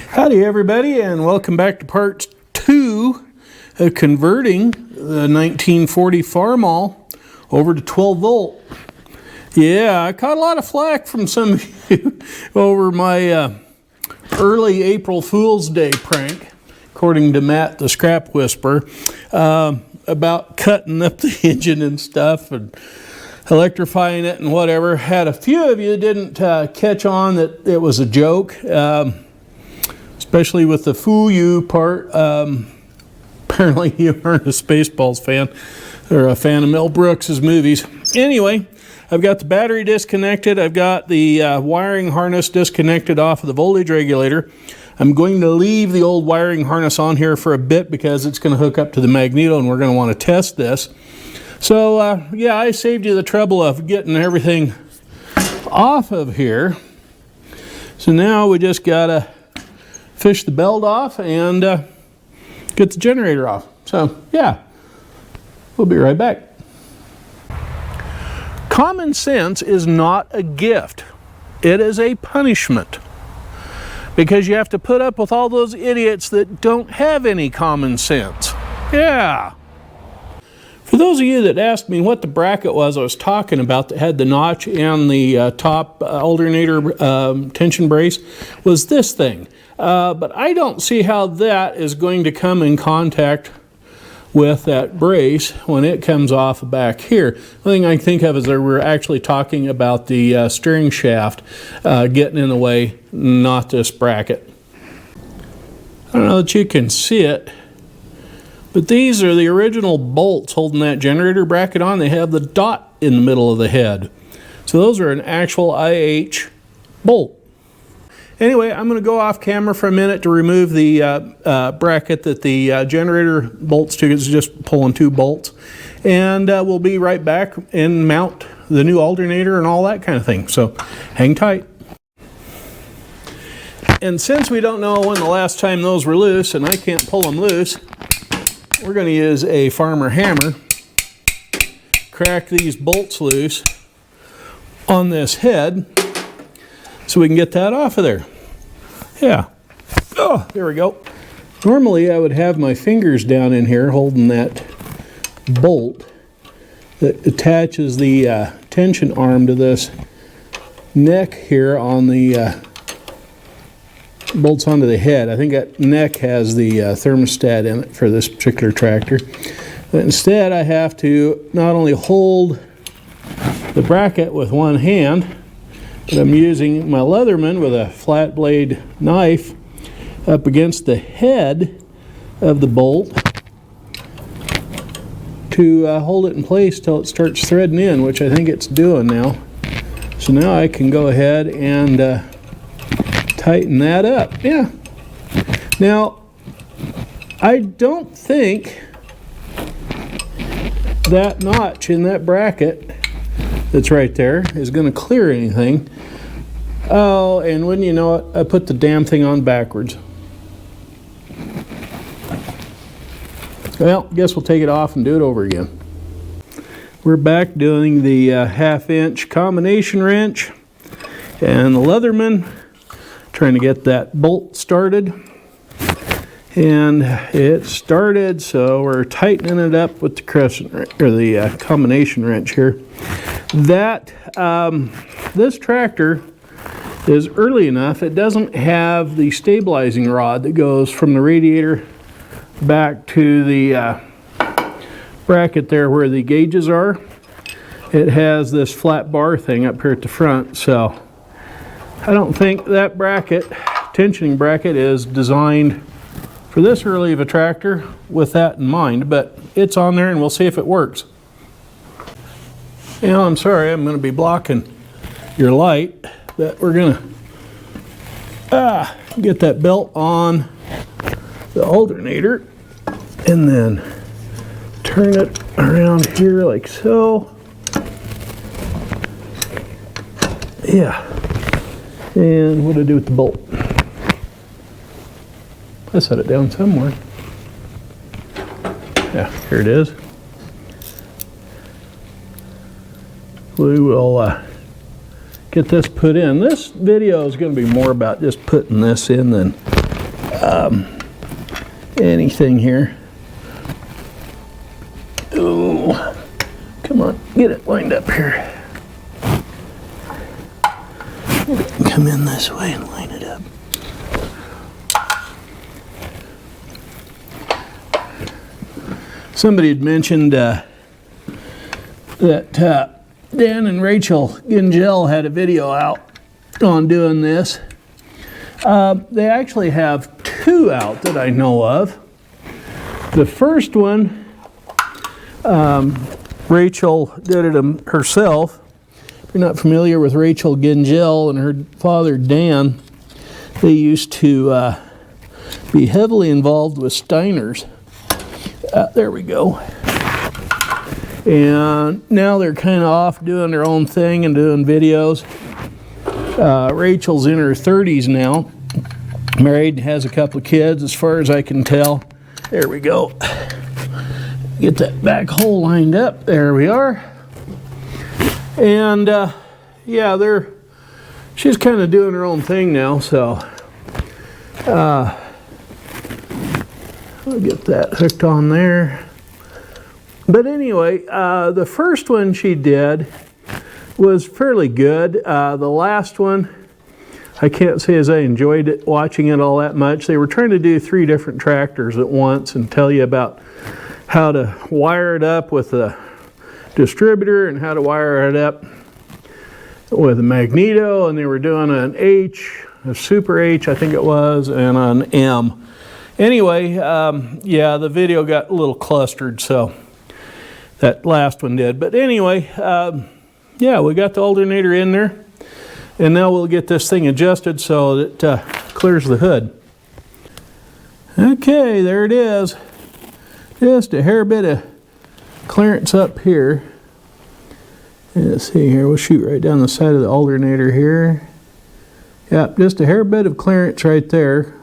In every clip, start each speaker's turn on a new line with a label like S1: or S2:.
S1: Howdy everybody, and welcome back to part 2 of converting the 1940 Farmall over to 12 volt. Yeah, I caught a lot of flack from some of you over my early April Fool's Day prank, according to Matt the Scrap Whisperer, about cutting up the engine and stuff and electrifying it and whatever. Had a few of you didn't catch on that it was a joke. Especially with the "fool you" part. Apparently you aren't a Spaceballs fan or a fan of Mel Brooks's movies. Anyway, I've got the battery disconnected. I've got the wiring harness disconnected off of the voltage regulator. I'm going to leave the old wiring harness on here for a bit because it's going to hook up to the magneto and we're going to want to test this. So yeah, I saved you the trouble of getting everything off of here. So now we just got to fish the belt off and get the generator off. So yeah, we'll be right back. Common sense is not a gift. It is a punishment. Because you have to put up with all those idiots that don't have any common sense. Yeah. For those of you that asked me what the bracket was I was talking about that had the notch and the top alternator tension brace, was this thing. But I don't see how that is going to come in contact with that brace when it comes off back here. The thing I think of is that we're actually talking about the steering shaft getting in the way, not this bracket. I don't know that you can see it, but these are the original bolts holding that generator bracket on. They have the dot in the middle of the head. So those are an actual IH bolt. Anyway, I'm going to go off camera for a minute to remove the bracket that the generator bolts to. It's just pulling 2 bolts. And we'll be right back and mount the new alternator and all that kind of thing. So hang tight. And since we don't know when the last time those were loose and I can't pull them loose, we're going to use a farmer hammer, crack these bolts loose on this head so we can get that off of there. Yeah. Oh, there we go. Normally I would have my fingers down in here holding that bolt that attaches the tension arm to this neck here on the bolts onto the head. I think that neck has the thermostat in it for this particular tractor. But instead I have to not only hold the bracket with one hand, but I'm using my Leatherman with a flat blade knife up against the head of the bolt to hold it in place till it starts threading in, which I think it's doing now. So now I can go ahead and tighten that up. Yeah. Now, I don't think that notch in that bracket that's right there is going to clear anything. Oh, and wouldn't you know it, I put the damn thing on backwards. Well, guess we'll take it off and do it over again. We're back doing the 1/2-inch combination wrench and the Leatherman, trying to get that bolt started. And it started, so we're tightening it up with the crescent or the combination wrench here. That this tractor is early enough. It doesn't have the stabilizing rod that goes from the radiator back to the bracket there where the gauges are. It has this flat bar thing up here at the front, so I don't think that bracket, tensioning bracket, is designed for this early of a tractor with that in mind, but it's on there and we'll see if it works. You know, I'm sorry, I'm going to be blocking your light, but we're going to get that belt on the alternator and then turn it around here like so. Yeah. And what do I do with the bolt? I set it down somewhere. Yeah, here it is. We will get this put in. This video is going to be more about just putting this in than anything here. Oh, come on, get it lined up here. Come in this way and line it up. Somebody had mentioned that Dan and Rachel Gingell had a video out on doing this. They actually have two out that I know of. The first one, Rachel did it herself. If you're not familiar with Rachel Gingell and her father Dan, they used to be heavily involved with Steiners. There we go. And now they're kind of off doing their own thing and doing videos. Rachel's in her 30s now, married, has a couple of kids as far as I can tell. There we go. Get that back hole lined up. There we are. And yeah, she's kind of doing her own thing now, so I'll get that hooked on there. But anyway, the first one she did was fairly good. The last one, I can't say as I enjoyed it, watching it all that much. They were trying to do 3 different tractors at once and tell you about how to wire it up with a distributor and how to wire it up with a magneto, and they were doing an H, a Super H I think it was, and an M. Anyway, yeah, the video got a little clustered, so that last one did. But anyway, yeah, we got the alternator in there, and now we'll get this thing adjusted so that it clears the hood. Okay, there it is. Just a hair bit of clearance up here. Let's see here, we'll shoot right down the side of the alternator here. Yep, just a hair bit of clearance right there.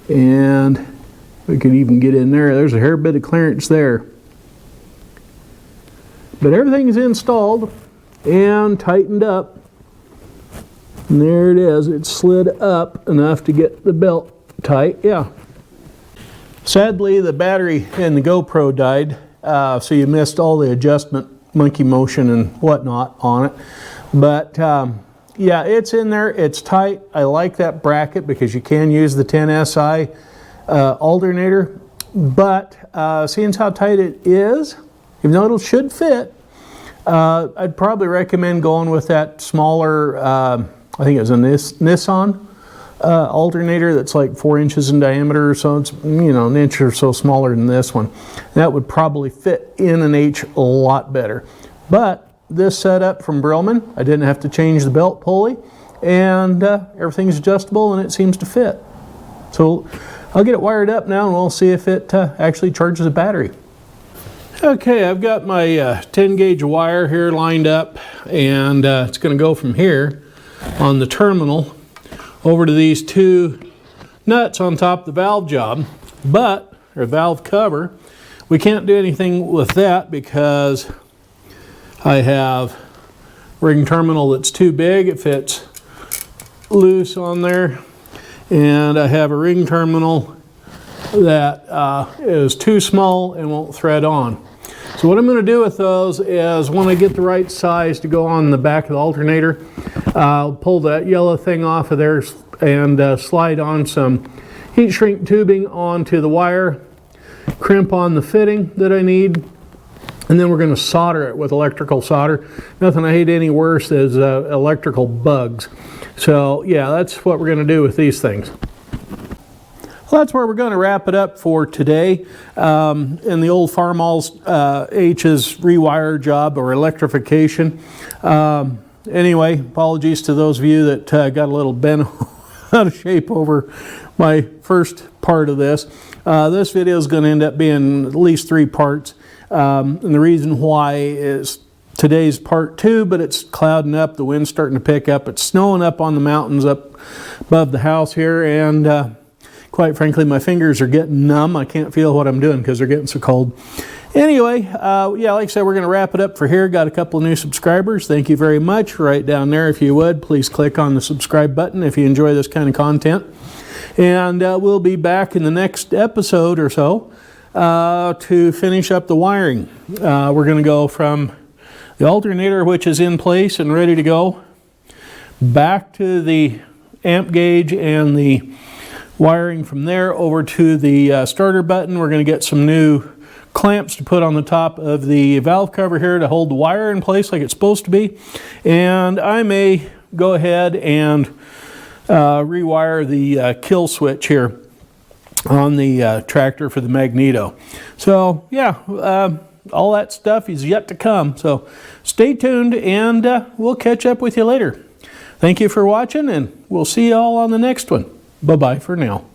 S1: And we could even get in there. There's a hair bit of clearance there. But everything is installed and tightened up. And there it is. It's slid up enough to get the belt tight. Yeah. Sadly, the battery in the GoPro died, so you missed all the adjustment, monkey motion and whatnot on it. But yeah, it's in there. It's tight. I like that bracket because you can use the 10SI alternator. But seeing how tight it is, even though it should fit, I'd probably recommend going with that smaller, I think it was a Nissan alternator that's like 4 inches in diameter, so it's, you know, an inch or so smaller than this one. That would probably fit in an H a lot better. But this setup from Brillman, I didn't have to change the belt pulley, and everything's adjustable and it seems to fit. So I'll get it wired up now and we'll see if it actually charges the battery. Okay, I've got my 10 gauge wire here lined up, and it's going to go from here on the terminal over to these 2 nuts on top of the valve job, or valve cover. We can't do anything with that because I have a ring terminal that's too big. It fits loose on there. And I have a ring terminal that is too small and won't thread on. So what I'm going to do with those is when I get the right size to go on the back of the alternator, I'll pull that yellow thing off of there and slide on some heat shrink tubing onto the wire, crimp on the fitting that I need, and then we're going to solder it with electrical solder. Nothing I hate any worse is electrical bugs. So yeah, that's what we're going to do with these things. Well, that's where we're going to wrap it up for today. In the old Farmall H's rewire job or electrification. Anyway, apologies to those of you that got a little bent out of shape over my first part of this. This video is going to end up being at least 3 parts. And the reason why is today's part 2, but it's clouding up, the wind's starting to pick up, it's snowing up on the mountains up above the house here, and quite frankly, my fingers are getting numb. I can't feel what I'm doing because they're getting so cold. Anyway, yeah, like I said, we're going to wrap it up for here. Got a couple of new subscribers. Thank you very much. Right down there, if you would, please click on the subscribe button if you enjoy this kind of content. And we'll be back in the next episode or so to finish up the wiring. We're going to go from the alternator, which is in place and ready to go, back to the amp gauge and the wiring from there over to the starter button. We're going to get some new clamps to put on the top of the valve cover here to hold the wire in place like it's supposed to be. And I may go ahead and rewire the kill switch here on the tractor for the magneto. So yeah, all that stuff is yet to come. So stay tuned, and we'll catch up with you later. Thank you for watching, and we'll see you all on the next one. Bye-bye for now.